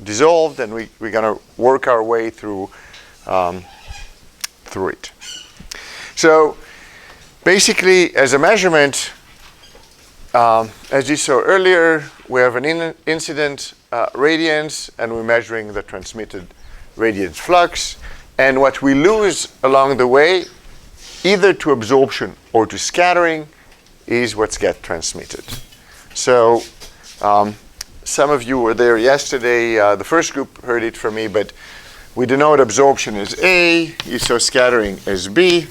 dissolved, and we're going to work our way through it. So basically, as a measurement, as you saw earlier, we have an incident radiance, and we're measuring the transmitted radiance flux. And what we lose along the way, either to absorption or to scattering, is what's get transmitted. So some of you were there yesterday. The first group heard it from me, but we denote absorption as A, you saw scattering as B,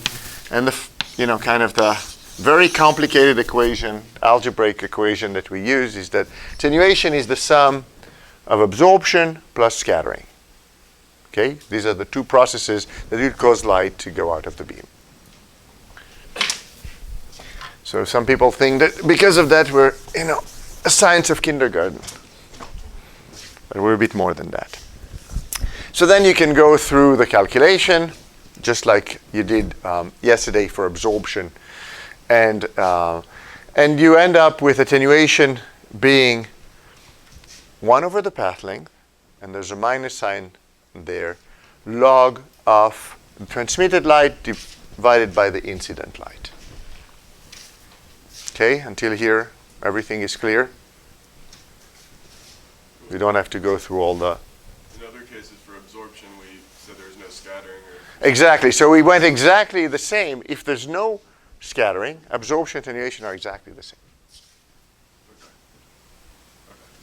and kind of the very complicated equation, algebraic equation that we use is that attenuation is the sum of absorption plus scattering. Okay? These are the two processes that will cause light to go out of the beam. So some people think that because of that we're, a science of kindergarten. But we're a bit more than that. So then you can go through the calculation, just like you did yesterday for absorption. And you end up with attenuation being 1 over the path length, and there's a minus sign there, log of the transmitted light divided by the incident light. Okay, until here, everything is clear? We don't have to go through all the... In other cases for absorption, we said there's no scattering. Exactly, so we went exactly the same. If there's no scattering, absorption and attenuation are exactly the same.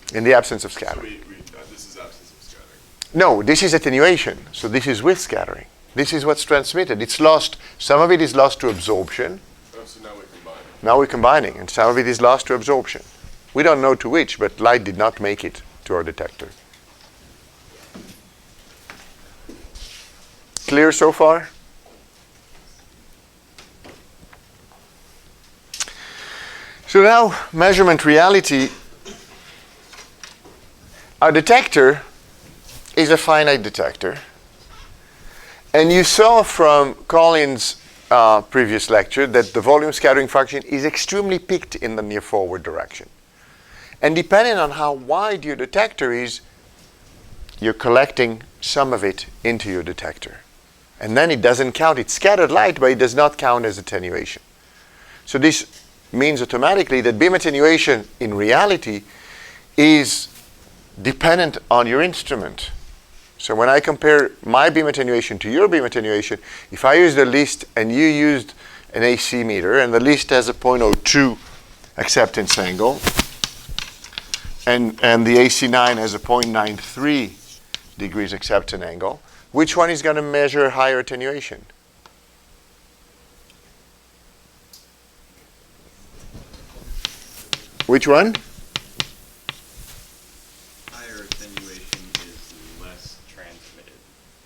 Okay. In the absence of scattering. So this is absence of scattering. No, this is attenuation. So this is with scattering. This is what's transmitted. It's lost. Some of it is lost to absorption. Oh, so now we're combining. Now we're combining, and some of it is lost to absorption. We don't know to which, but light did not make it to our detector. Clear so far? So now, measurement reality. Our detector is a finite detector. And you saw from Colin's previous lecture that the volume scattering function is extremely peaked in the near forward direction. And depending on how wide your detector is, you're collecting some of it into your detector. And then it doesn't count. It's scattered light, but it does not count as attenuation. So this means automatically that beam attenuation in reality is dependent on your instrument. So when I compare my beam attenuation to your beam attenuation, if I use the least and you used an AC meter, and the least has a 0.02 acceptance angle, and the AC9 has a 0.93 degrees acceptance angle, which one is going to measure higher attenuation? Which one? Higher attenuation is less transmitted.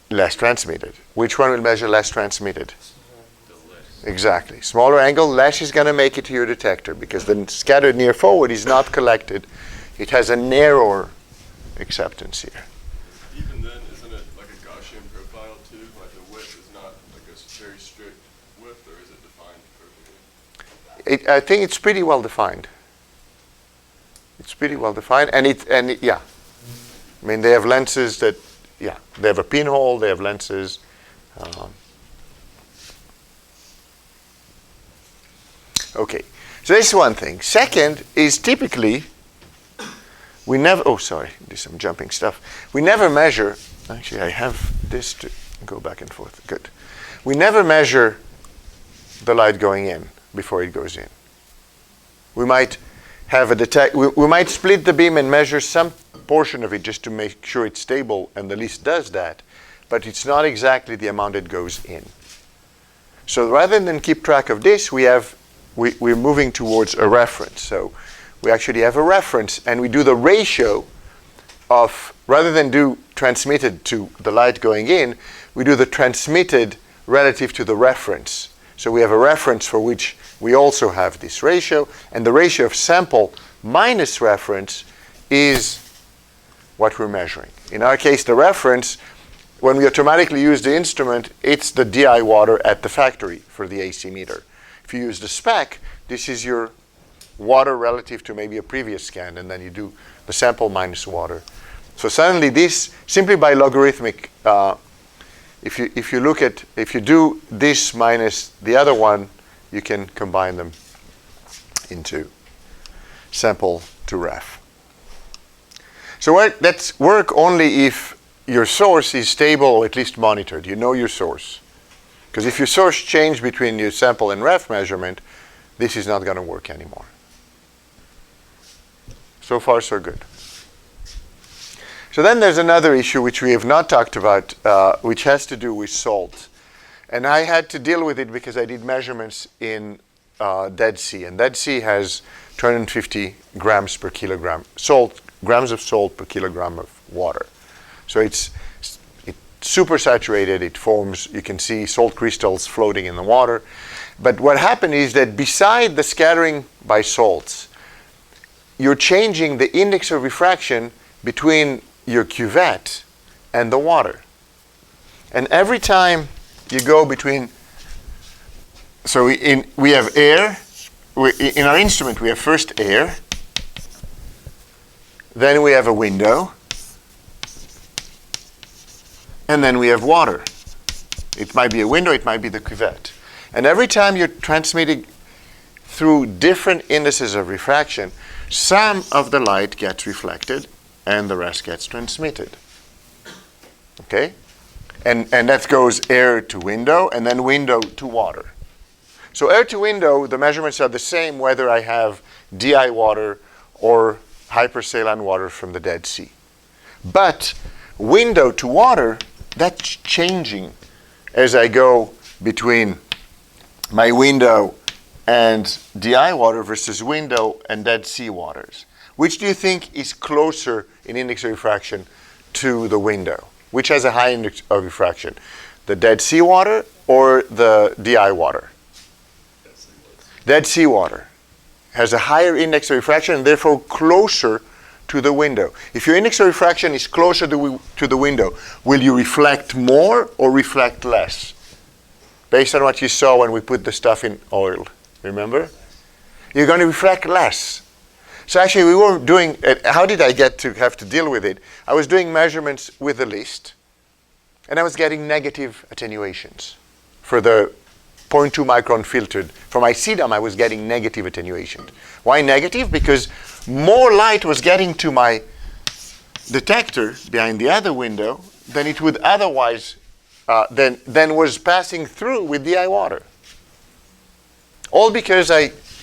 Less transmitted. Which one will measure less transmitted? The less. Exactly. Smaller angle, less is going to make it to your detector because the scattered near forward is not collected. It has a narrower acceptance here. Even then, isn't it like a Gaussian profile too? Like the width is not like a very strict width, or is it defined perfectly? I think it's pretty well defined. It's pretty well defined, yeah. I mean, they have lenses that, yeah, they have a pinhole, they have lenses. Okay, so this is one thing. Second is typically, we never, oh, sorry, there's some jumping stuff. We never measure, actually I have this to go back and forth, good. We never measure the light going in before it goes in. We might have we might split the beam and measure some portion of it just to make sure it's stable, and the least does that, but it's not exactly the amount that goes in. So rather than keep track of this, we're moving towards a reference. So we actually have a reference, and we do the ratio of, rather than do transmitted to the light going in, we do the transmitted relative to the reference. So we have a reference for which we also have this ratio, and the ratio of sample minus reference is what we're measuring. In our case, the reference, when we automatically use the instrument, it's the DI water at the factory for the AC meter. If you use the spec, this is your water relative to maybe a previous scan, and then you do the sample minus water So suddenly this, simply by logarithmic, if you do this minus the other one, you can combine them into sample to ref. So that's work only if your source is stable or at least monitored. You know your source. Because if your source change between your sample and ref measurement, this is not going to work anymore. So far, so good. So then there's another issue which we have not talked about, which has to do with salt. And I had to deal with it because I did measurements in Dead Sea. And Dead Sea has 250 grams per kilogram grams of salt per kilogram of water. So it's super saturated. It forms, you can see salt crystals floating in the water. But what happened is that beside the scattering by salts, you're changing the index of refraction between your cuvette and the water. And every time you go between, so we have air, in our instrument we have first air, then we have a window, and then we have water. It might be a window, it might be the cuvette. And every time you're transmitting through different indices of refraction, some of the light gets reflected and the rest gets transmitted. Okay? And that goes air to window and then window to water. So air to window, the measurements are the same whether I have DI water or hypersaline water from the Dead Sea. But window to water, that's changing as I go between my window and DI water versus window and Dead Sea waters. Which do you think is closer in index of refraction to the window? Which has a high index of refraction? The Dead Sea water or the DI water? Dead Sea water has a higher index of refraction and therefore closer to the window. If your index of refraction is closer to the window, will you reflect more or reflect less? Based on what you saw when we put the stuff in oil, remember? You're going to reflect less. So actually we were doing, how did I get to have to deal with it? I was doing measurements with the list, and I was getting negative attenuations. For the 0.2 micron filtered, for my CDOM I was getting negative attenuation. Why negative? Because more light was getting to my detector behind the other window than it would otherwise, than was passing through with DI water. All because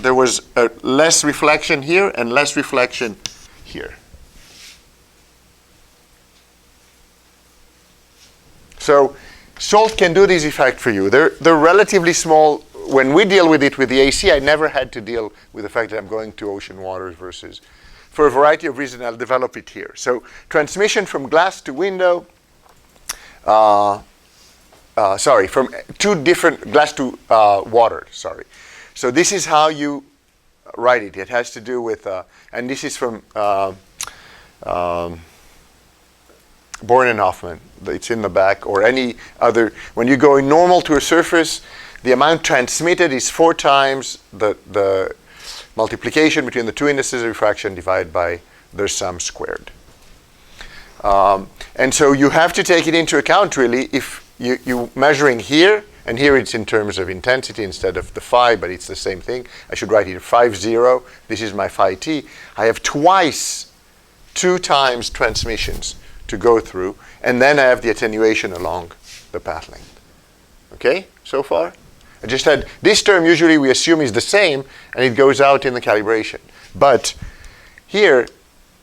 there was less reflection here and less reflection here. So salt can do this effect for you. They're relatively small. When we deal with it with the AC, I never had to deal with the fact that I'm going to ocean waters versus, for a variety of reasons, I'll develop it here. So transmission from glass to window, from two different, glass to water, sorry. So this is how you write it. It has to do with, and this is from Born and Hoffman. It's in the back, or any other. When you go in normal to a surface, the amount transmitted is 4 times the multiplication between the two indices of refraction divided by their sum squared. And so you have to take it into account, really, if you're measuring here, and here it's in terms of intensity instead of the phi, but it's the same thing. I should write here 5, 0. This is my phi t. I have 2 times transmissions to go through, and then I have the attenuation along the path length. Okay, so far? I just had, this term usually we assume is the same, and it goes out in the calibration. But here,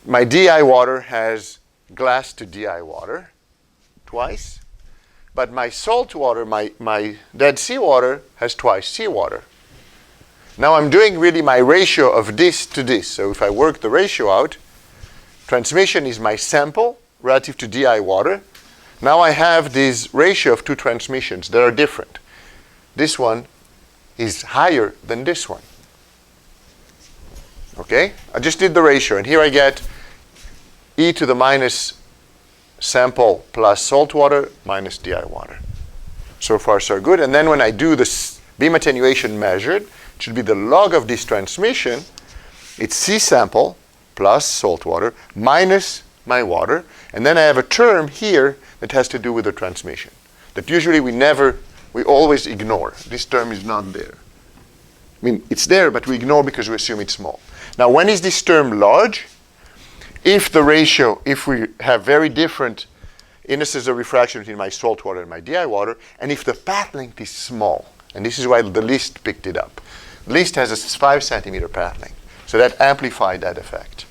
my DI water has glass to DI water twice. But my salt water, my Dead Sea water, has twice seawater. Now I'm doing really my ratio of this to this. So if I work the ratio out, transmission is my sample relative to DI water. Now I have this ratio of 2 transmissions that are different. This one is higher than this one. Okay? I just did the ratio, and here I get e to the minus sample plus salt water minus DI water. So far, so good. And then when I do this beam attenuation measured, it should be the log of this transmission. It's C sample plus salt water minus my water, and then I have a term here that has to do with the transmission. That usually we always ignore. This term is not there. I mean, it's there, but we ignore because we assume it's small. Now, when is this term large? If we have very different indices of refraction between my salt water and my DI water, and if the path length is small, and this is why the list picked it up. The list has a 5 centimeter path length, so that amplified that effect.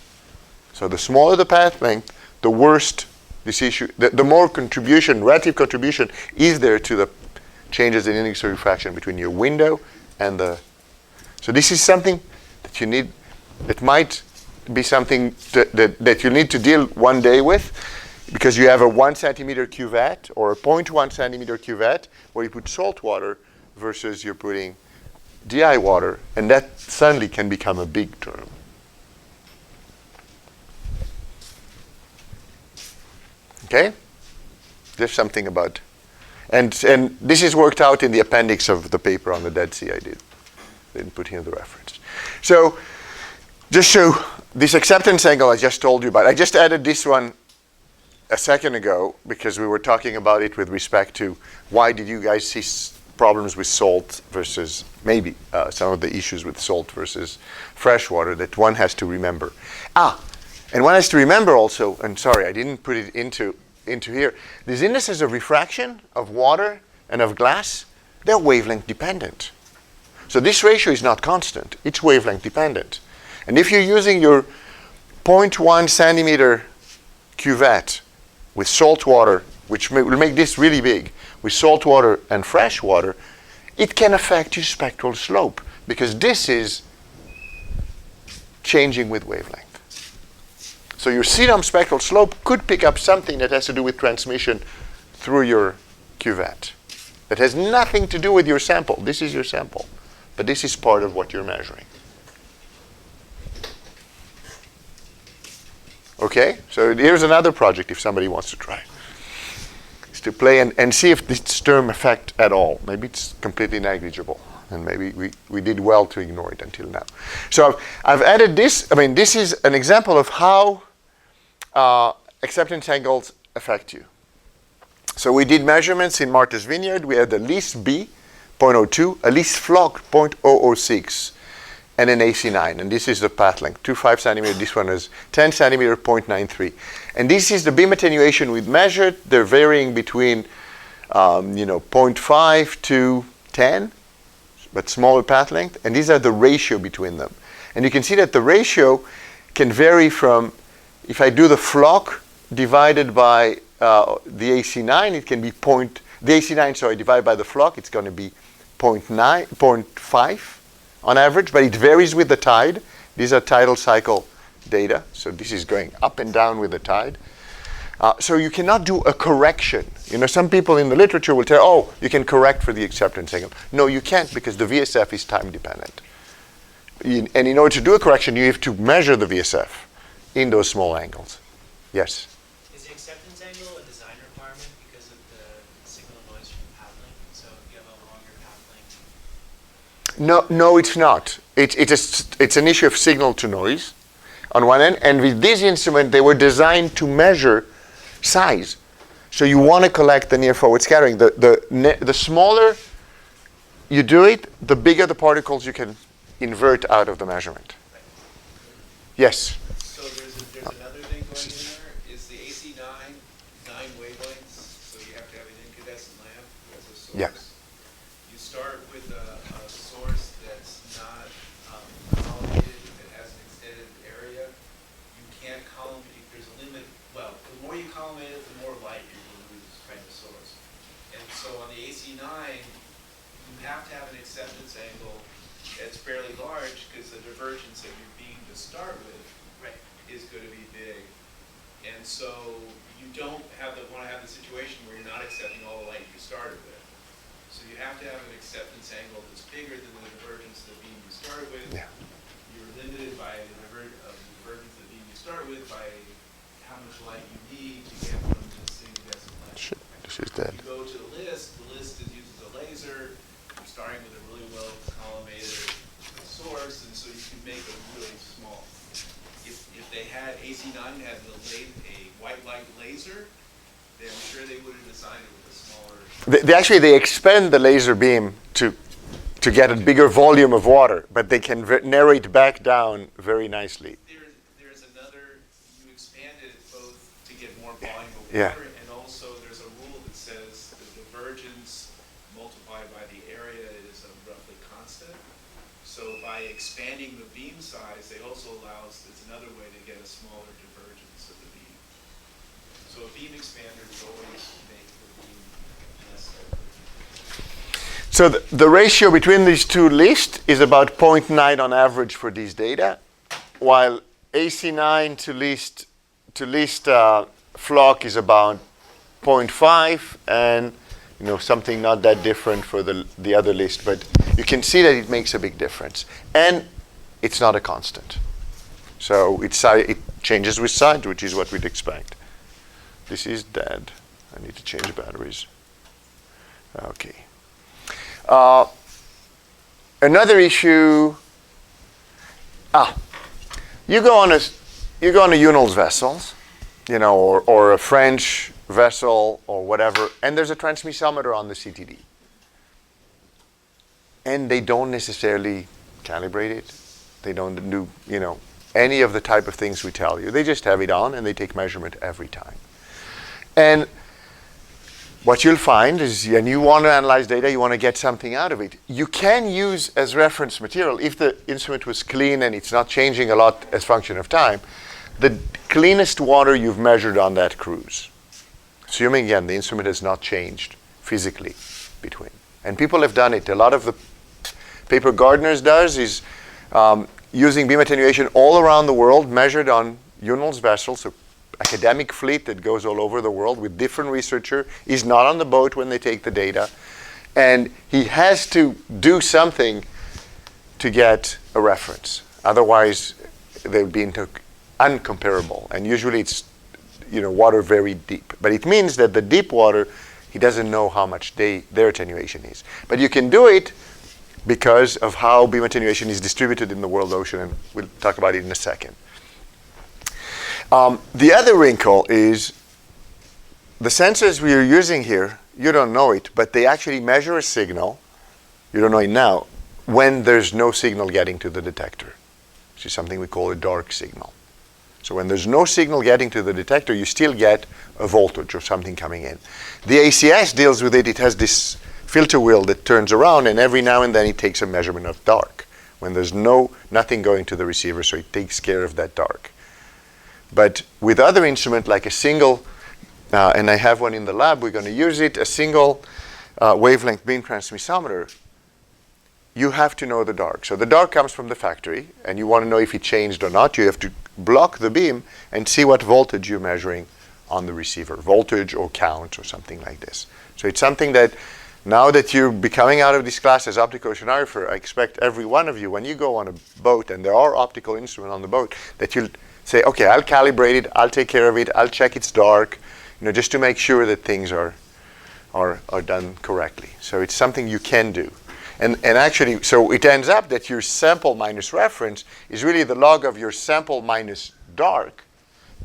So the smaller the path length, the worse this issue, the more relative contribution is there to the changes in index of refraction between your window and the. So this is something that you need, that might be something that you need to deal one day with, because you have a 1 centimeter cuvette or a 0.1 centimeter cuvette where you put salt water versus you're putting DI water, and that suddenly can become a big term. Okay? There's something about, and this is worked out in the appendix of the paper on the Dead Sea I didn't put here the reference. So just show this acceptance angle I just told you about. I just added this one a second ago because we were talking about it with respect to why did you guys see problems with salt versus maybe some of the issues with salt versus fresh water that one has to remember. And one has to remember also, and sorry, I didn't put it into here, these indices of refraction of water and of glass, they're wavelength dependent. So this ratio is not constant, it's wavelength dependent. And if you're using your 0.1 centimeter cuvette with salt water, which will make this really big, with salt water and fresh water, it can affect your spectral slope because this is changing with wavelength. So your CDOM spectral slope could pick up something that has to do with transmission through your cuvette. That has nothing to do with your sample. This is your sample, but this is part of what you're measuring. Okay, so here's another project if somebody wants to try. Is to play and see if this term affect at all. Maybe it's completely negligible, and maybe we did well to ignore it until now. So I've added this. I mean, this is an example of how acceptance angles affect you. So we did measurements in Martha's Vineyard. We had a least B, 0.02, a least flock, 0.006, and an AC9. And this is the path length, 2.5 centimeter. This one is 10 centimeter, 0.93. And this is the beam attenuation we've measured. They're varying between 0.5 to 10, but smaller path length. And these are the ratio between them. And you can see that the ratio can vary from, if I do the flock divided by the AC9, it can be the AC9, sorry, divided by the flock, it's going to be 0.5 on average, but it varies with the tide. These are tidal cycle data, so this is going up and down with the tide. So you cannot do a correction. Some people in the literature will tell, oh, you can correct for the acceptance angle. No, you can't because the VSF is time dependent. And in order to do a correction, you have to measure the VSF in those small angles. Yes? Is the acceptance angle a design requirement because of the signal noise from the path length? So if you have a longer path length? No, it's not. It's an issue of signal to noise on one end. And with this instrument, they were designed to measure size. So you want to collect the near forward scattering. The smaller you do it, the bigger the particles you can invert out of the measurement. Right. So Yes? there's another thing going in there, is the AC9, 9 wavelengths, so you have to have an incandescent lamp as a source. Yeah. You start with a source that's not collimated, that has an extended area. You can't collimate, there's a limit, well, the more you collimate it, the more light you're going to lose from the source. And so on the AC9, you have to have an acceptance angle that's fairly large because the divergence of your beam to start with is going to be big. And so you don't want to have the situation where you're not accepting all the light you started with. So you have to have an acceptance angle that's bigger than the divergence of the beam you started with. Yeah. You're limited by the divergence of the beam you start with by how much light you need to get from this incandescent lamp. Shit, this is dead. You go to the list uses a laser. You're starting with a really well collimated source, and so you can make a really small. If they had AC9 had a white light laser, then I'm sure they would have designed it with a smaller. They expand the laser beam to get a bigger volume of water, but they can narrow it back down very nicely. There's another, you expand it both to get more volume of water, Yeah. and also there's a rule that says the divergence multiplied by the area is roughly constant. So by expanding the beam size, it also allows, it's another way to get a smaller divergence of the beam. So a beam expander is always make the beam less divergent. So the ratio between these two lists is about 0.9 on average for these data, while AC9 to least flock is about 0.5, and something not that different for the other list. But you can see that it makes a big difference, and it's not a constant. So it changes with size, which is what we'd expect. This is dead. I need to change batteries. Okay. Another issue. You go on a Unal's vessels, or a French vessel or whatever, and there's a transmissometer on the CTD, and they don't necessarily calibrate it. They don't do any of the type of things we tell you. They just have it on and they take measurement every time. And what you'll find is, and you want to analyze data, you want to get something out of it, you can use as reference material, if the instrument was clean and it's not changing a lot as function of time, the cleanest water you've measured on that cruise. Assuming, again, the instrument has not changed physically between. And people have done it. A lot of the paper Gardner's does is using beam attenuation all around the world, measured on Unal's vessels, so academic fleet that goes all over the world with different researcher. He's not on the boat when they take the data. And he has to do something to get a reference. Otherwise, they would be uncomparable. And usually it's water very deep. But it means that the deep water, he doesn't know how much their attenuation is. But you can do it because of how beam attenuation is distributed in the world ocean, and we'll talk about it in a second. The other wrinkle is the sensors we are using here, you don't know it, but they actually measure a signal, you don't know it now, when there's no signal getting to the detector, which is something we call a dark signal. So when there's no signal getting to the detector, you still get a voltage or something coming in. The ACS deals with it. It has this filter wheel that turns around, and every now and then it takes a measurement of dark when there's nothing going to the receiver, so it takes care of that dark. But with other instrument, like a single, and I have one in the lab, we're going to use it, a single wavelength beam transmissometer, you have to know the dark. So the dark comes from the factory, and you want to know if it changed or not. You have to block the beam and see what voltage you're measuring on the receiver, voltage or count or something like this. So it's something that now that you're becoming out of this class as optical oceanographer, I expect every one of you, when you go on a boat and there are optical instruments on the boat, that you'll say, okay, I'll calibrate it, I'll take care of it, I'll check it's dark, just to make sure that things are done correctly. So it's something you can do. And actually, so it ends up that your sample minus reference is really the log of your sample minus dark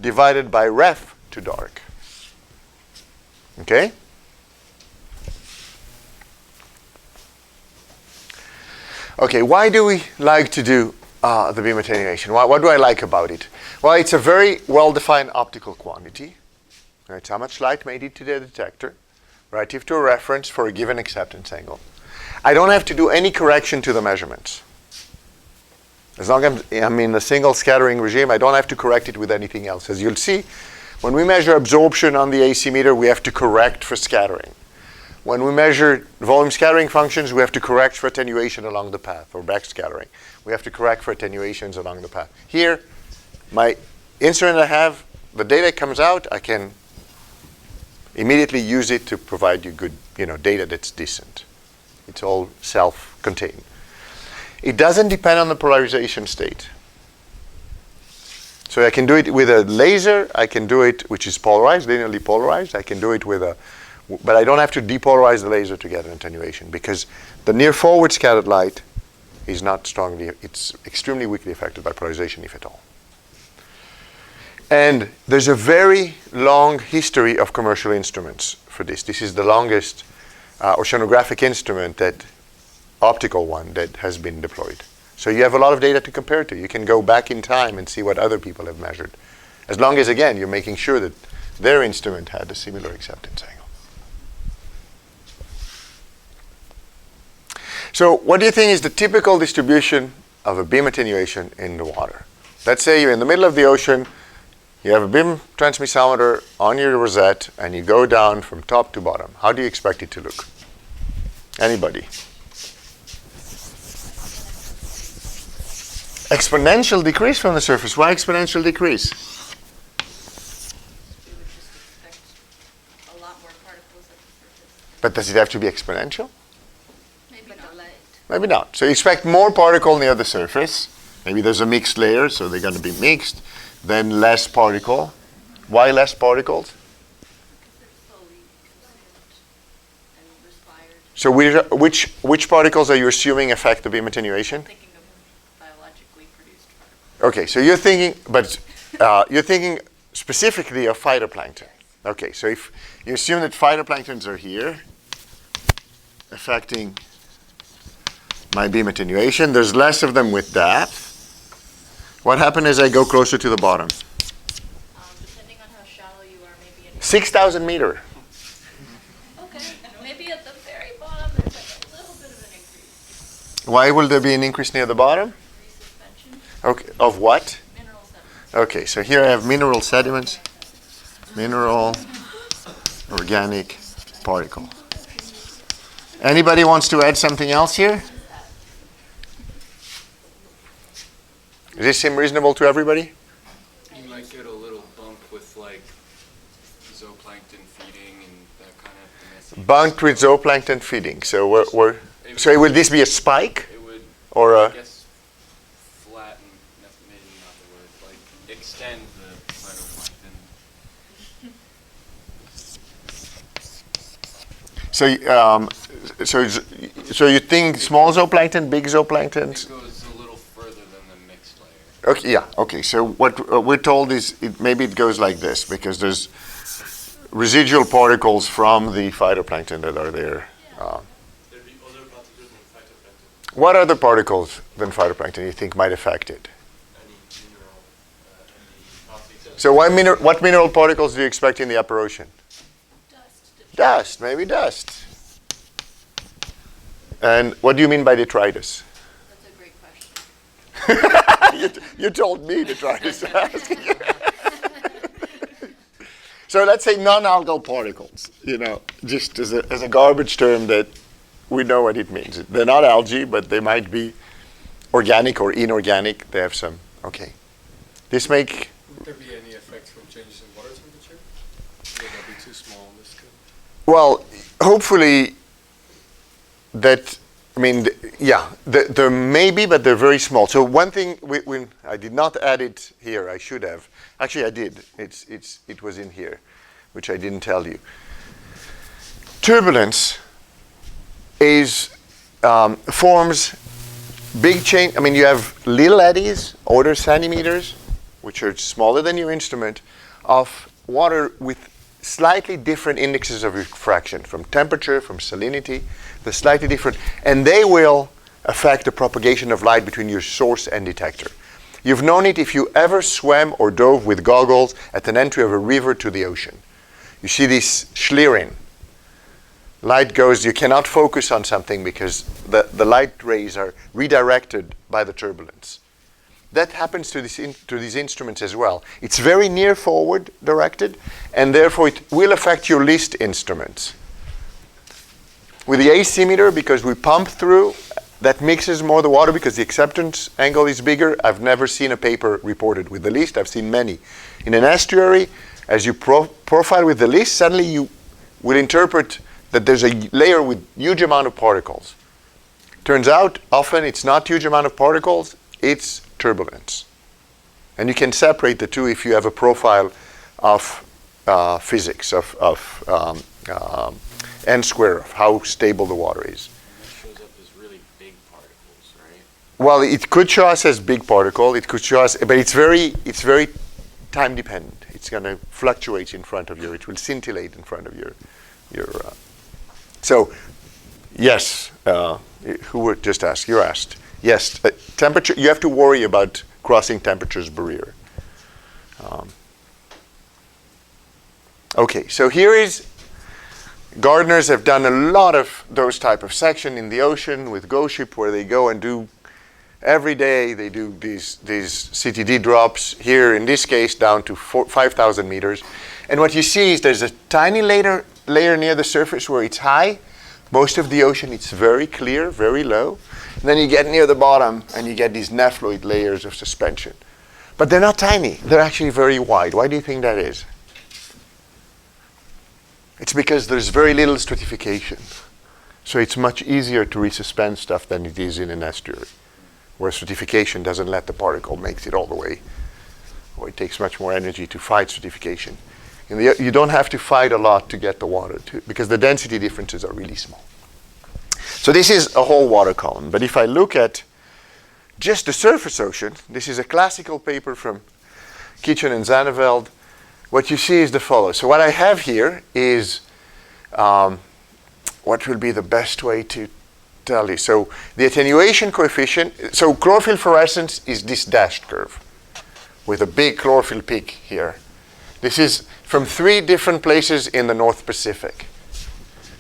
divided by ref to dark. Okay? Okay, why do we like to do the beam attenuation? What do I like about it? Well, it's a very well-defined optical quantity. It's how much light made it to the detector relative to a reference for a given acceptance angle. I don't have to do any correction to the measurements. As long as I'm in a single scattering regime, I don't have to correct it with anything else. As you'll see, when we measure absorption on the AC meter, we have to correct for scattering. When we measure volume scattering functions, we have to correct for attenuation along the path, or backscattering. We have to correct for attenuations along the path. Here, my instrument I have, the data comes out, I can immediately use it to provide you good data that's decent. It's all self-contained. It doesn't depend on the polarization state. So I can do it with a laser, I can do it, which is polarized, linearly polarized. I can do it with but I don't have to depolarize the laser to get an attenuation, because the near forward scattered light is not strongly, it's extremely weakly affected by polarization, if at all. And there's a very long history of commercial instruments for this. This is the longest oceanographic instrument, that optical one, that has been deployed. So you have a lot of data to compare to. You can go back in time and see what other people have measured. As long as, again, you're making sure that their instrument had a similar acceptance angle. So what do you think is the typical distribution of a beam attenuation in the water? Let's say you're in the middle of the ocean, you have a beam transmissometer on your rosette, and you go down from top to bottom. How do you expect it to look? Anybody? Exponential decrease from the surface. Why exponential decrease? We would just expect a lot more particles at the surface. But does it have to be exponential? Maybe not. Maybe not. So you expect more particle near the surface. Maybe there's a mixed layer, so they're going to be mixed. Then less particle. Why less particles? Because they're slowly consumed and respired. So which particles are you assuming affect the beam attenuation? Thinking of biologically produced particles. Okay, so you're thinking specifically of phytoplankton. Okay, so if you assume that phytoplanktons are here, affecting my beam attenuation, there's less of them with that. What happens as I go closer to the bottom? Depending on how shallow you are, maybe in 6,000 meter. okay, maybe at the very bottom there's like a little bit of an increase. Why will there be an increase near the bottom? Resuspension, Okay, of what? mineral sediment. Okay, so here I have mineral sediments, mineral, organic particle. Anybody wants to add something else here? Does this seem reasonable to everybody? You might get a little bump with like zooplankton feeding and that kind of messy. Bunked with zooplankton feeding. So will this be a spike It would, or I a? guess, flatten, that's maybe not the word, like extend the phytoplankton. So you think small zooplankton, big zooplanktons? It goes a little further than the mixed layer. Okay, yeah. Okay. So what we're told is maybe it goes like this because there's residual particles from the phytoplankton that are there. There'd be other particles in phytoplankton, What other particles than phytoplankton you think might affect it? any mineral, any particles. So what mineral particles do you expect in the upper ocean? Dust. Dust, maybe dust. And what do you mean by detritus? That's a great question. You told me detritus. So let's say non-algal particles, just as a garbage term that we know what it means. They're not algae, but they might be organic or inorganic. They have some, okay. Would there be any effect from changes in water temperature? Would that be too small on this scale? well, hopefully there may be, but they're very small. So one thing, I did not add it here, I should have. Actually, I did. It was in here, which I didn't tell you. Turbulence forms big change. You have little eddies, order centimeters, which are smaller than your instrument, of water with slightly different indexes of refraction, from temperature, from salinity. They're slightly different, and they will affect the propagation of light between your source and detector. You've known it if you ever swam or dove with goggles at an entry of a river to the ocean. You see this schlieren. Light goes, you cannot focus on something because the light rays are redirected by the turbulence. That happens to these instruments as well. It's very near forward directed, and therefore it will affect your least instruments. With the AC-meter, because we pump through, that mixes more the water because the acceptance angle is bigger. I've never seen a paper reported with the least. I've seen many. In an estuary, as you profile with the least, suddenly you will interpret that there's a layer with huge amount of particles. Turns out, often it's not huge amount of particles, it's turbulence. And you can separate the two if you have a profile of physics, of n square, of how stable the water is. And that shows up as really big particles, right? Well, it could show us as big particle. It could show us, but it's very time dependent. It's going to fluctuate in front of you. It will scintillate in front of your. So, yes. Who would just ask? You asked. Yes, temperature. You have to worry about crossing temperature's barrier. Okay, so here is. Gardeners have done a lot of those type of section in the ocean with Go Ship, where they go and do every day. They do these CTD drops here, in this case, down to 5,000 meters. And what you see is there's a tiny layer near the surface where it's high. Most of the ocean, it's very clear, very low. And then you get near the bottom, and you get these nephloid layers of suspension. But they're not tiny. They're actually very wide. Why do you think that is? It's because there's very little stratification. So it's much easier to resuspend stuff than it is in an estuary, where stratification doesn't let the particle make it all the way, or it takes much more energy to fight stratification. You don't have to fight a lot to get the water, because the density differences are really small. So this is a whole water column. But if I look at just the surface ocean, this is a classical paper from Kitchen and Zanneveld. What you see is the following. So what I have here is, what will be the best way to tell you? So the attenuation coefficient, so chlorophyll fluorescence is this dashed curve with a big chlorophyll peak here. This is from 3 different places in the North Pacific.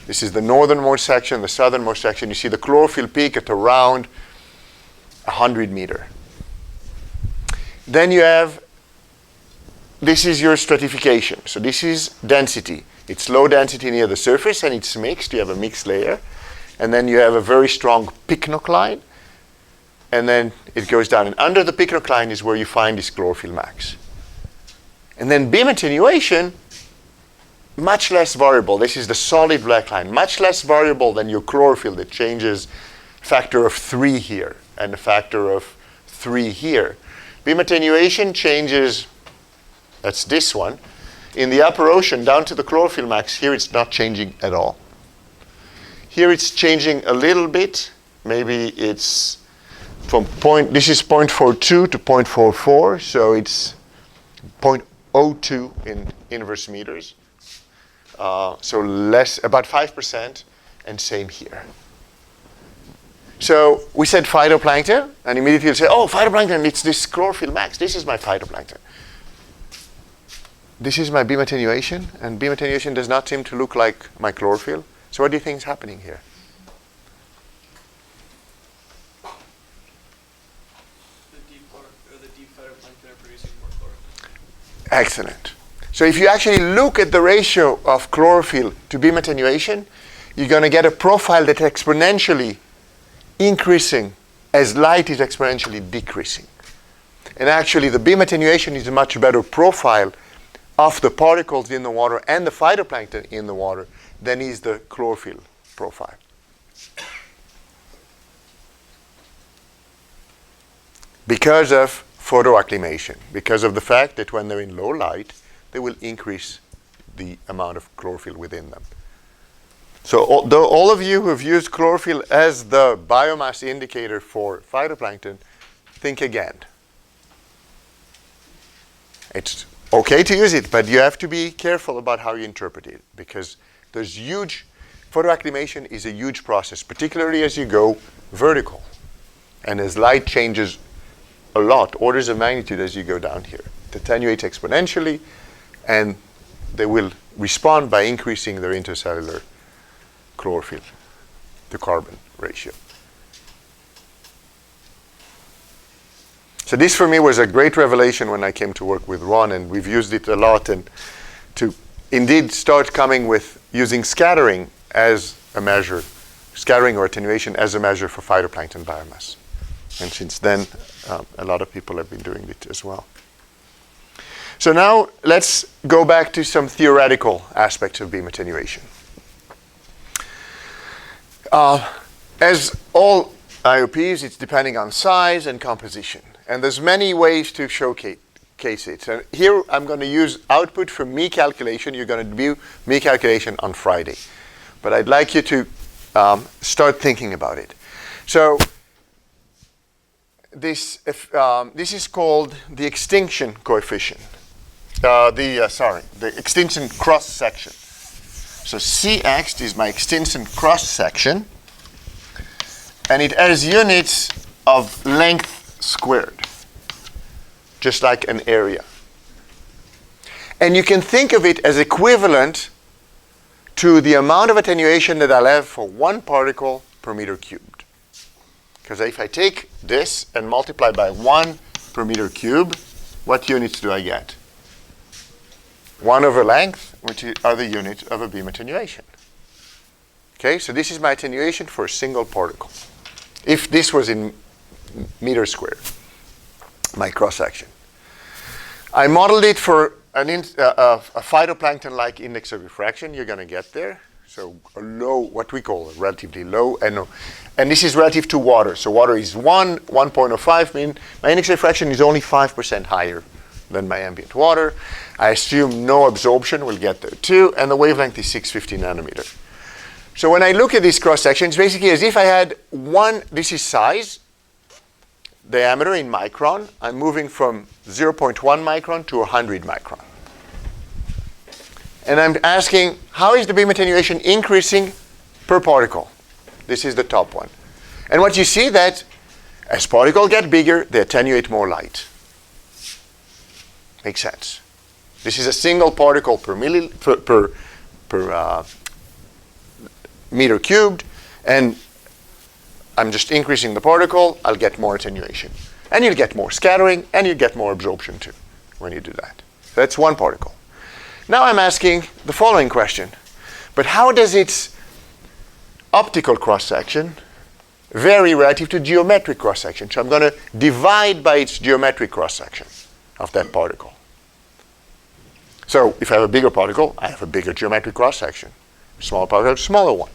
This is the northernmost section, the southernmost section. You see the chlorophyll peak at around 100 meters. Then you have, this is your stratification. So this is density. It's low density near the surface, and it's mixed. You have a mixed layer. And then you have a very strong pycnocline. And then it goes down. And under the pycnocline is where you find this chlorophyll max. And then beam attenuation, much less variable. This is the solid black line. Much less variable than your chlorophyll that changes factor of 3 here and a factor of 3 here. Beam attenuation changes, that's this one. In the upper ocean, down to the chlorophyll max, here it's not changing at all. Here it's changing a little bit. Maybe it's from this is 0.42 to 0.44, so it's 0.02 in inverse meters. So less, about 5%, and same here. So we said phytoplankton, and immediately you'll say, oh, phytoplankton, it's this chlorophyll max. This is my phytoplankton. This is my beam attenuation, and beam attenuation does not seem to look like my chlorophyll. So what do you think is happening here? The deep phytoplankton are producing more chlorophyll. Excellent. So if you actually look at the ratio of chlorophyll to beam attenuation, you're going to get a profile that's exponentially increasing as light is exponentially decreasing. And actually, the beam attenuation is a much better profile of the particles in the water and the phytoplankton in the water than is the chlorophyll profile. Because of photoacclimation, because of the fact that when they're in low light, they will increase the amount of chlorophyll within them. So all of you who have used chlorophyll as the biomass indicator for phytoplankton, think again. It's okay to use it, but you have to be careful about how you interpret it, because there's photoacclimation is a huge process, particularly as you go vertical. And as light changes a lot, orders of magnitude as you go down here. It attenuates exponentially, and they will respond by increasing their intercellular chlorophyll to carbon ratio. So this for me was a great revelation when I came to work with Ron, and we've used it a lot, and to indeed start coming with using scattering as a measure, scattering or attenuation as a measure for phytoplankton biomass. And since then, a lot of people have been doing it as well. So now let's go back to some theoretical aspects of beam attenuation. As all IOPs, it's depending on size and composition. And there's many ways to showcase it. And here I'm going to use output from me calculation. You're going to do me calculation on Friday. But I'd like you to start thinking about it. So this is called the extinction coefficient. the extinction cross section. So Cx is my extinction cross section, and it has units of length squared, just like an area. And you can think of it as equivalent to the amount of attenuation that I'll have for one particle per meter cubed. Because if I take this and multiply by 1 per meter cube, what units do I get? 1 over length, which are the units of a beam attenuation. Okay, so this is my attenuation for a single particle. If this was in meters squared, my cross-section. I modeled it for a phytoplankton-like index of diffraction. You're going to get there. So a low, what we call a relatively low, and this is relative to water. So water is 1.05. Mean my index of diffraction is only 5% higher than my ambient water. I assume no absorption. We'll get there too. And the wavelength is 650 nanometer. So when I look at this cross-section, it's basically as if I had this is size, diameter in micron. I'm moving from 0.1 micron to 100 micron. And I'm asking, how is the beam attenuation increasing per particle? This is the top one. And what you see that as particles get bigger, they attenuate more light. Makes sense. This is a single particle per meter cubed, and I'm just increasing the particle, I'll get more attenuation. And you'll get more scattering, and you'll get more absorption too when you do that. So that's one particle. Now I'm asking the following question. But how does its optical cross-section vary relative to geometric cross-section? So I'm going to divide by its geometric cross-section of that particle. So if I have a bigger particle, I have a bigger geometric cross-section. Small particle, a smaller one.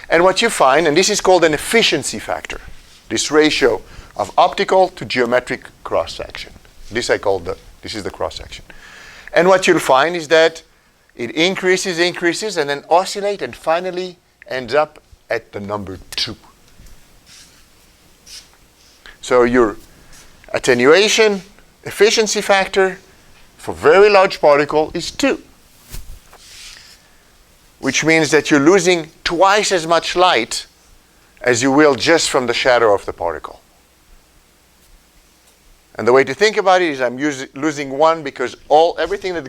And what you find, and this is called an efficiency factor, this ratio of optical to geometric cross-section. This is the cross-section. And what you'll find is that it increases, and then oscillates, and finally ends up at the number 2. So your attenuation efficiency factor for very large particle is 2. Which means that you're losing twice as much light as you will just from the shadow of the particle. And the way to think about it is I'm losing 1 because everything that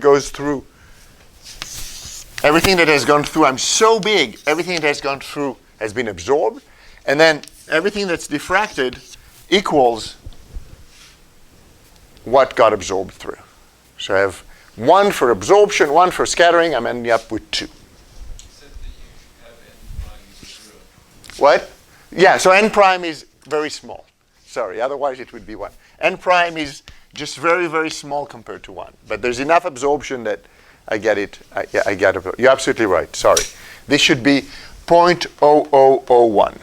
has gone through, I'm so big, everything that has gone through has been absorbed, and then everything that's diffracted equals what got absorbed through. So I have 1 for absorption, 1 for scattering, I'm ending up with 2. What? Yeah, so n prime is very small. Sorry, otherwise it would be 1. N prime is just very, very small compared to 1. But there's enough absorption that I get it. I get it. You're absolutely right. Sorry. This should be 0.0001.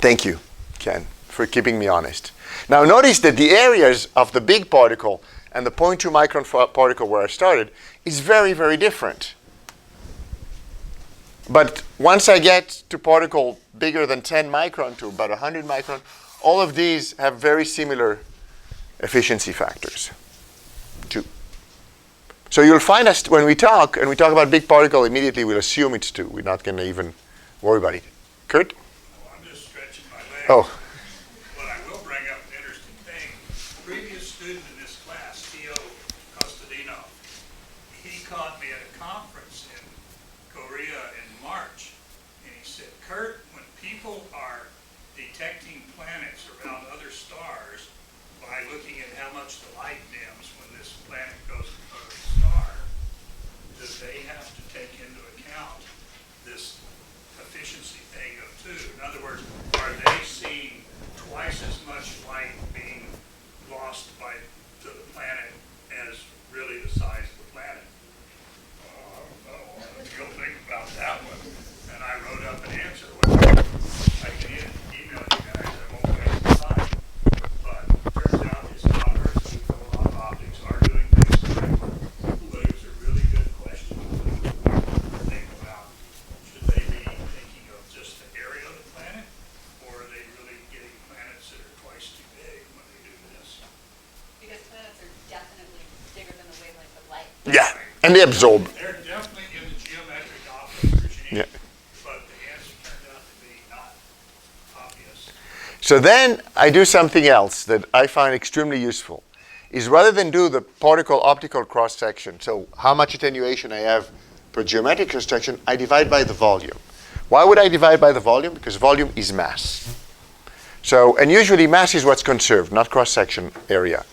Thank you, Ken, for keeping me honest. Now notice that the areas of the big particle and the 0.2 micron particle where I started is very, very different. But once I get to particle bigger than 10 micron to about 100 micron, all of these have very similar efficiency factors, too. So you'll find us, when we talk about big particle, immediately we'll assume it's 2. We're not going to even worry about it. Kurt? Oh, I'm just stretching my legs. Oh. But I will bring up an interesting thing. Previous student in this class, Theo Costadino, he caught me at a conference in Korea in March, and he said, Kurt, when people are detecting planets around other stars by looking at how much the light dims when this planet goes in front of the star, do they have to take into account this efficiency thing of 2? In other words, are they seeing and they absorb. They're definitely in the geometric optics regime, Yeah. but the answer turned out to be not obvious. So then I do something else that I find extremely useful, is rather than do the particle optical cross-section, so how much attenuation I have per geometric cross-section, I divide by the volume. Why would I divide by the volume? Because volume is mass. So, and usually mass is what's conserved, not cross-section area.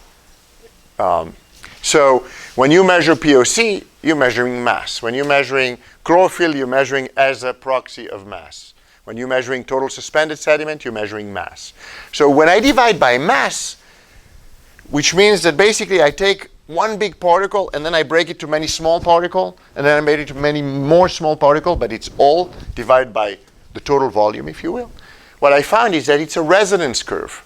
So when you measure POC, you're measuring mass. When you're measuring chlorophyll, you're measuring as a proxy of mass. When you're measuring total suspended sediment, you're measuring mass. So when I divide by mass, which means that basically I take one big particle and then I break it to many small particles, and then I made it to many more small particles, but it's all divided by the total volume, if you will. What I found is that it's a resonance curve.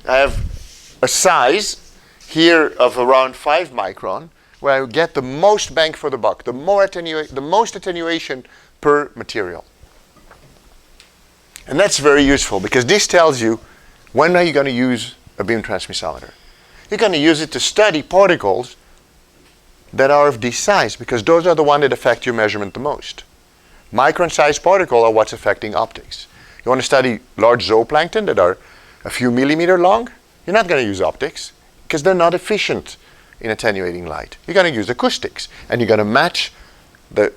I have a size here of around 5 micron, where I get the most bang for the buck, the most attenuation per material. And that's very useful because this tells you when are you going to use a beam transmissometer. You're going to use it to study particles that are of this size because those are the ones that affect your measurement the most. Micron-sized particles are what's affecting optics. You want to study large zooplankton that are a few millimeters long? You're not going to use optics because they're not efficient in attenuating light. You're going to use acoustics, and you're going to match the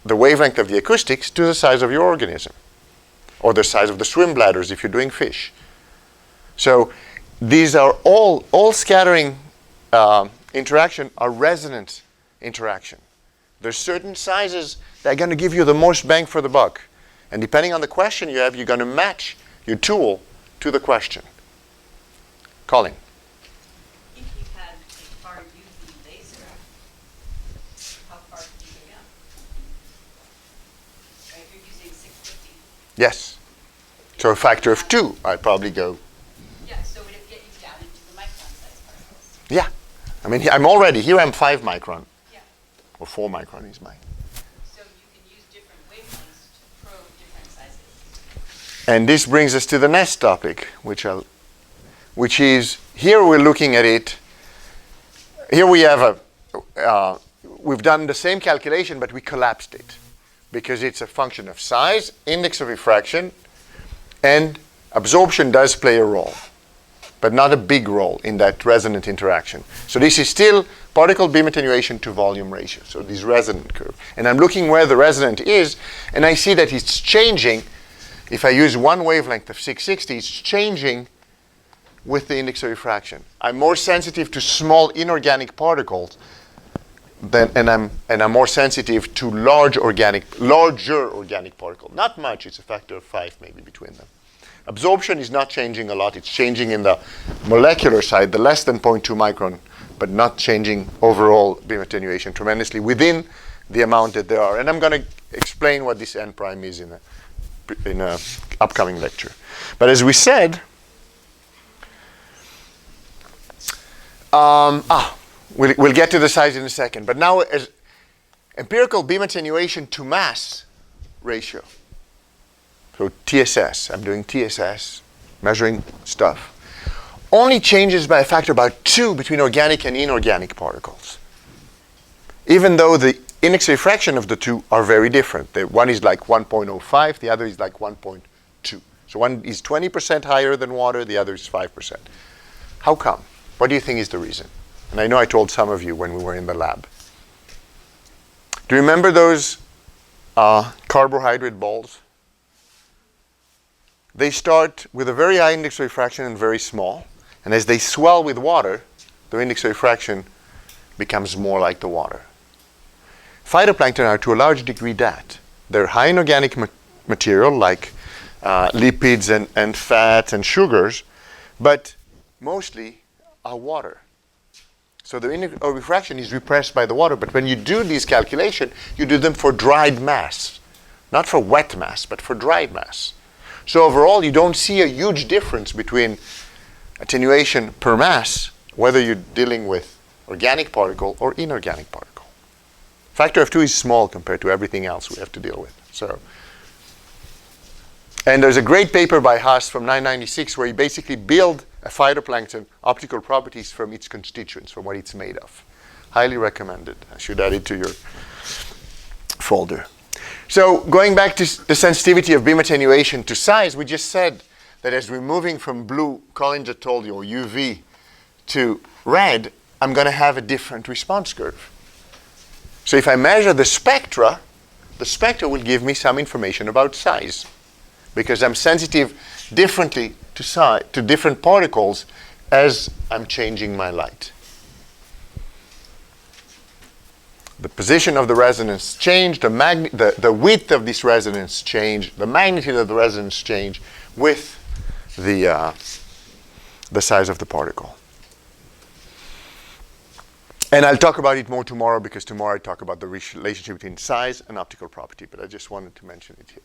wavelength of the acoustics to the size of your organism, or the size of the swim bladders if you're doing fish. So these are all scattering interaction are resonant interaction. There's certain sizes that are going to give you the most bang for the buck. And depending on the question you have, you're going to match your tool to the question. Colin. If you had a far UV laser, how far could you go down? Right, you're using 650. Yes. So a factor of 2, I'd probably go. Yeah, so would it get you down into the micron-sized particles? Yeah. I mean, I'm already, here I'm 5 micron. Yeah. Or 4 micron is mine. So you can use different wavelengths to probe different sizes. And this brings us to the next topic, which is, here we're looking at it, here we have we've done the same calculation, but we collapsed it because it's a function of size, index of refraction, and absorption does play a role, but not a big role in that resonant interaction. So this is still particle beam attenuation to volume ratio, so this resonant curve. And I'm looking where the resonant is, and I see that it's changing. If I use one wavelength of 660, it's changing with the index of refraction. I'm more sensitive to small inorganic particles and I'm more sensitive to larger organic particle. Not much, it's a factor of 5 maybe between them. Absorption is not changing a lot. It's changing in the molecular side, the less than 0.2 micron, but not changing overall beam attenuation tremendously within the amount that there are. And I'm going to explain what this n prime is in a upcoming lecture. But as we said, we'll get to the size in a second. But now, as empirical beam attenuation to mass ratio. So TSS, I'm doing TSS, measuring stuff, only changes by a factor about 2 between organic and inorganic particles. Even though the index of refraction of the two are very different. One is like 1.05, the other is like 1.2. So one is 20% higher than water, the other is 5%. How come? What do you think is the reason? And I know I told some of you when we were in the lab. Do you remember those carbohydrate balls? They start with a very high index of refraction and very small. And as they swell with water, the index of refraction becomes more like the water. Phytoplankton are to a large degree that. They're high in organic material like lipids and fats and sugars, but mostly are water. So the index of refraction is repressed by the water, but when you do these calculations, you do them for dried mass. Not for wet mass, but for dried mass. So overall, you don't see a huge difference between attenuation per mass, whether you're dealing with organic particle or inorganic particle. Factor of 2 is small compared to everything else we have to deal with. So, and there's a great paper by Haas from 1996 where he basically built a phytoplankton optical properties from its constituents, from what it's made of. Highly recommended. I should add it to your folder. So going back to the sensitivity of beam attenuation to size, we just said that as we're moving from blue, Colin just told you, or UV, to red, I'm going to have a different response curve. So if I measure the spectra will give me some information about size, because I'm sensitive differently to different particles as I'm changing my light. The position of the resonance change, the width of this resonance change, the magnitude of the resonance change with the size of the particle. And I'll talk about it more tomorrow, because tomorrow I talk about the relationship between size and optical property, but I just wanted to mention it here.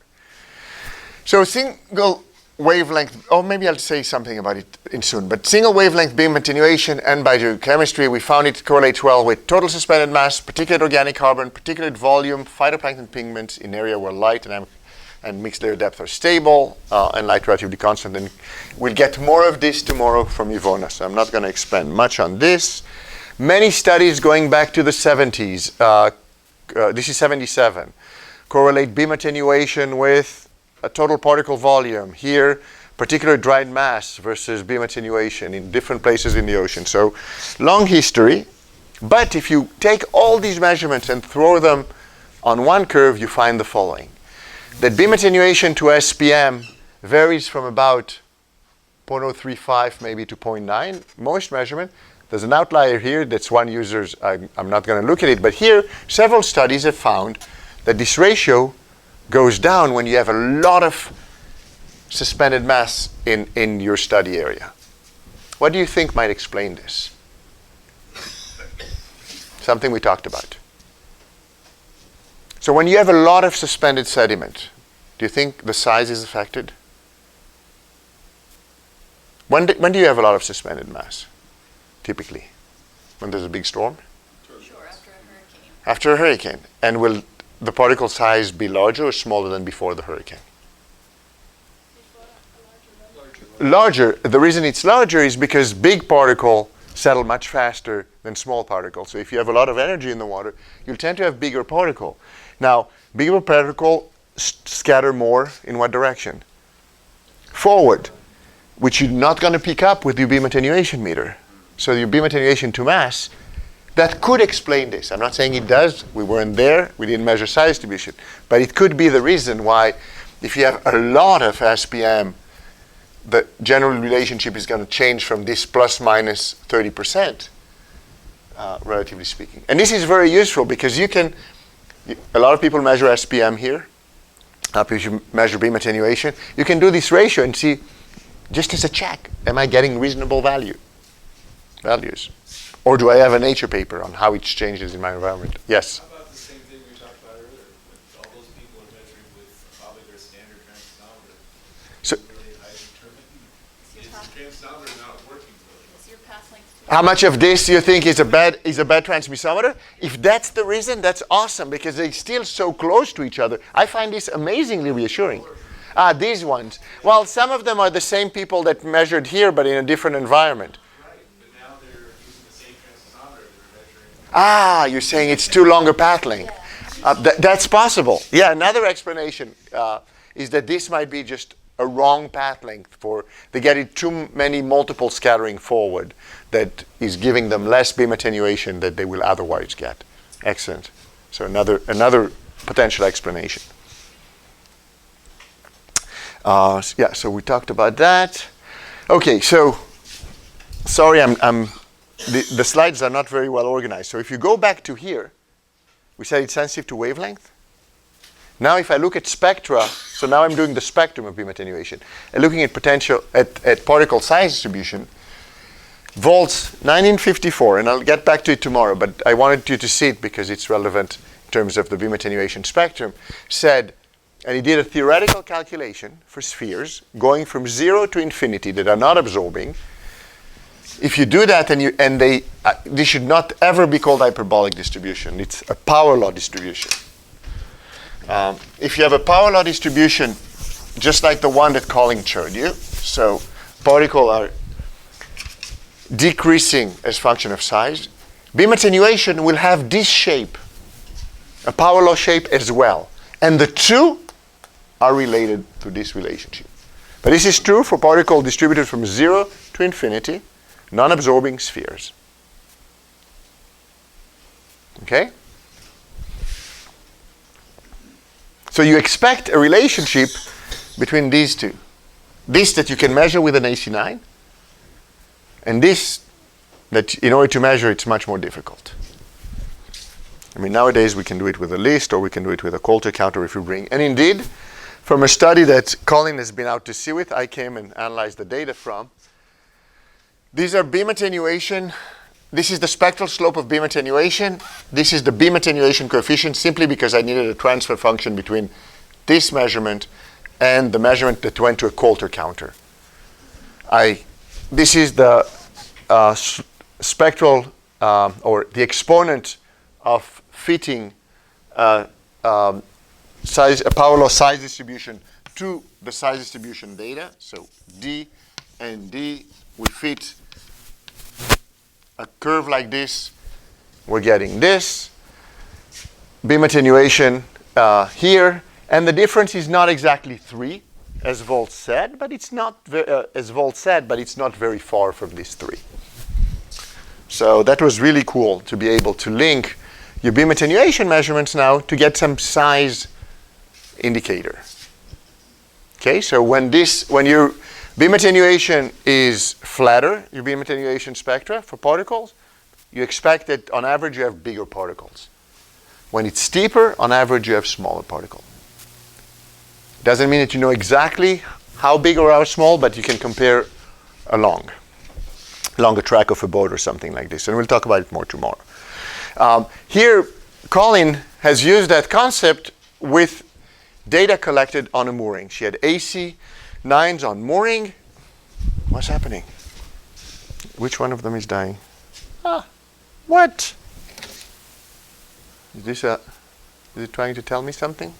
So single wavelength, or maybe I'll say something about it soon, but single wavelength beam attenuation and biochemistry, we found it correlates well with total suspended mass, particulate organic carbon, particulate volume, phytoplankton pigments in area where light and mixed layer depth are stable, and light relatively constant. And we'll get more of this tomorrow from Ivona, so I'm not going to expand much on this. Many studies going back to the 70s, this is 77, correlate beam attenuation with a total particle volume. Here, particular dried mass versus beam attenuation in different places in the ocean. So long history, but if you take all these measurements and throw them on one curve, you find the following. That beam attenuation to SPM varies from about 0.035 maybe to 0.9, most measurement. There's an outlier here, that's one user's, I'm not going to look at it, but here several studies have found that this ratio goes down when you have a lot of suspended mass in your study area. What do you think might explain this? Something we talked about. So when you have a lot of suspended sediment, do you think the size is affected? When do you have a lot of suspended mass, typically? When there's a big storm? Sure, after a hurricane. After a hurricane. And will the particle size be larger or smaller than before the hurricane? Larger. The reason it's larger is because big particle settle much faster than small particle. So if you have a lot of energy in the water, you'll tend to have bigger particle. Now, bigger particle scatter more in what direction? Forward, which you're not going to pick up with your beam attenuation meter. So your beam attenuation to mass, that could explain this. I'm not saying it does. We weren't there. We didn't measure size distribution. But it could be the reason why, if you have a lot of SPM, the general relationship is going to change from this plus minus 30%, relatively speaking. And this is very useful because a lot of people measure SPM here. If you measure beam attenuation, you can do this ratio and see, just as a check, am I getting reasonable values? Or do I have a Nature paper on how it changes in my environment? Yes? How about the same thing we talked about earlier? With all those people are measuring with probably their standard transsonometer. So, Really high determinant. Is the transsonometer not working really? Is your path length how much of this do you think is a bad transmissometer? If that's the reason, that's awesome, because they're still so close to each other. I find this amazingly reassuring. These ones. Well, some of them are the same people that measured here, but in a different environment. Right, but now they're using the same transsonometer they're measuring. You're saying it's too long a path length. That's possible. Yeah, another explanation is that this might be just a wrong path length they get too many multiple scattering forward that is giving them less beam attenuation that they will otherwise get. Excellent. So another potential explanation. So we talked about that. Okay, so sorry, the slides are not very well organized. So if you go back to here, we said it's sensitive to wavelength. Now if I look at spectra, so now I'm doing the spectrum of beam attenuation, and looking at at particle size distribution, Volz 1954, and I'll get back to it tomorrow, but I wanted you to see it because it's relevant in terms of the beam attenuation spectrum, said, and he did a theoretical calculation for spheres going from 0 to infinity that are not absorbing. If you do that, they should not ever be called hyperbolic distribution. It's a power law distribution. If you have a power law distribution, just like the one that Colin showed you, so particles are decreasing as function of size, beam attenuation will have this shape, a power law shape as well. And the two are related to this relationship. But this is true for particles distributed from 0 to infinity, non-absorbing spheres. Okay? So you expect a relationship between these two. This that you can measure with an AC9, and this that in order to measure it's much more difficult. I mean, nowadays we can do it with a list, or we can do it with a Coulter counter if we bring. And indeed, from a study that Colin has been out to sea with, I came and analyzed the data from. These are beam attenuation. This is the spectral slope of beam attenuation. This is the beam attenuation coefficient, simply because I needed a transfer function between this measurement and the measurement that went to a Coulter counter. This is the spectral, or the exponent of fitting a power law size distribution to the size distribution data. So D and D, we fit a curve like this. We're getting this beam attenuation here, and the difference is not exactly 3, as Volt said, but it's not very far from this 3. So that was really cool to be able to link your beam attenuation measurements now to get some size indicator. Okay, so when your beam attenuation is flatter, your beam attenuation spectra for particles, you expect that on average you have bigger particles. When it's steeper, on average you have smaller particles. Doesn't mean that you know exactly how big or how small, but you can compare along a track of a boat or something like this. And we'll talk about it more tomorrow. Here, Colin has used that concept with data collected on a mooring. She had AC 9s on mooring. What's happening? Which one of them is dying? What? Is it trying to tell me something?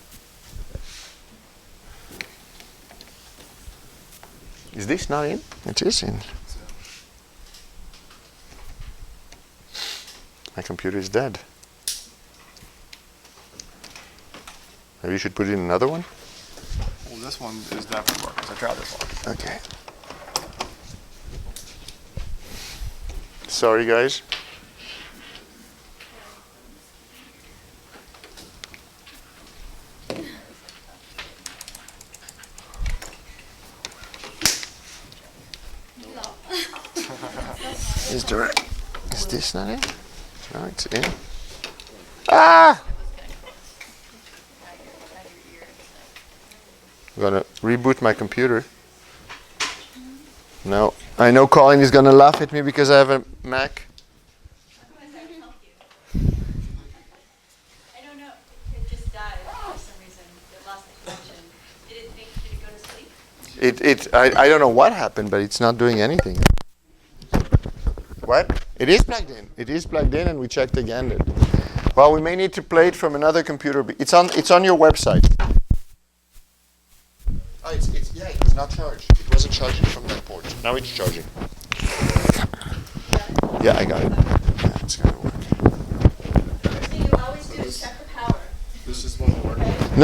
Is this not in? It is in. My computer is dead. Maybe you should put in another one? Well, this one is definitely working. So try this one. Okay. Sorry, guys. Is this not it? No, it's in. Ah! I'm gonna reboot my computer. No, I know Colin is gonna laugh at me because I have a Mac. I don't know, it just died for some reason, it lost the connection. Did it go to sleep? I don't know what happened, but it's not doing anything. What? It is plugged in. It is plugged in, and we checked again. Well, we may need to play it from another computer. It's on your website. Oh, it was not charged. It wasn't charging from that port. Now it's charging. Yeah, I got it. Yeah, it's gonna work. So you always do is check the power. This is one more.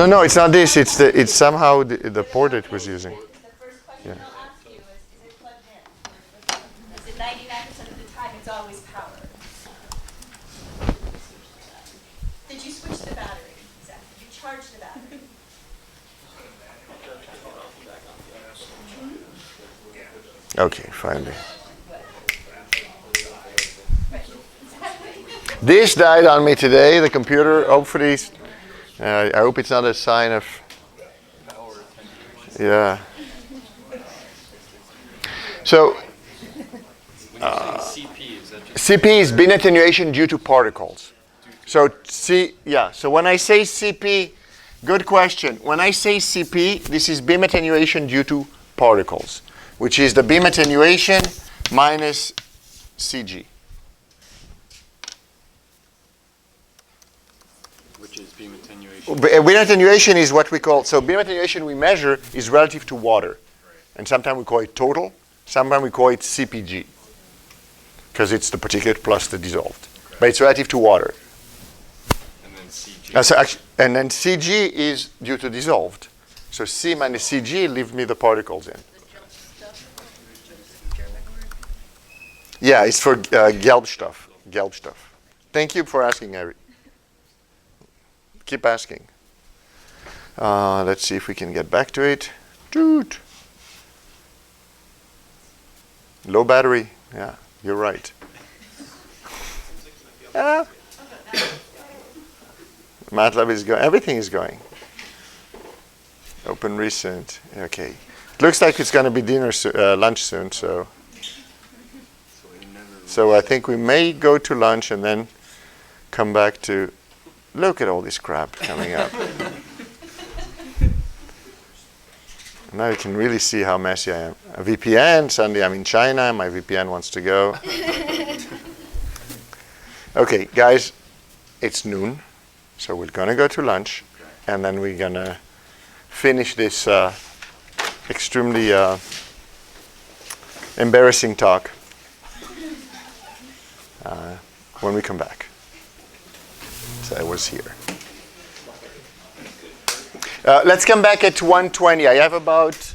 No, it's not this. It's somehow the port it was using. The first question they'll ask you is it plugged in? Is it 99% of the time it's always power? Did you switch the battery? Exactly. Did you charge the battery? Okay, finally. This died on me today. The computer. Hopefully, I hope it's not a sign of. Yeah. So. CP, is that just CP is beam attenuation due to particles. So so when I say CP, good question. When I say CP, this is beam attenuation due to particles, which is the beam attenuation minus CG. which is beam attenuation? Beam attenuation is what we call, so beam attenuation we measure is relative to water. And sometimes we call it total, sometimes we call it CPG, because it's the particulate plus the dissolved. but it's relative to water. And then CG. And then CG is due to dissolved. So C minus CG leave me the particles in. Yeah, it's for Gelbstoff. Gelbstoff. Thank you for asking, Harry. Keep asking. Let's see if we can get back to it. Dude. Low battery. Yeah, you're right. Yeah. MATLAB is going. Everything is going. Open recent. Okay. Looks like it's going to be lunch soon. So I think we may go to lunch and then come back to. Look at all this crap coming up. Now you can really see how messy I am. A VPN. Suddenly I'm in China. My VPN wants to go. Okay, guys. It's noon. So we're going to go to lunch, and then we're going to finish this extremely embarrassing talk when we come back. So I was here. Let's come back at 1:20. I have about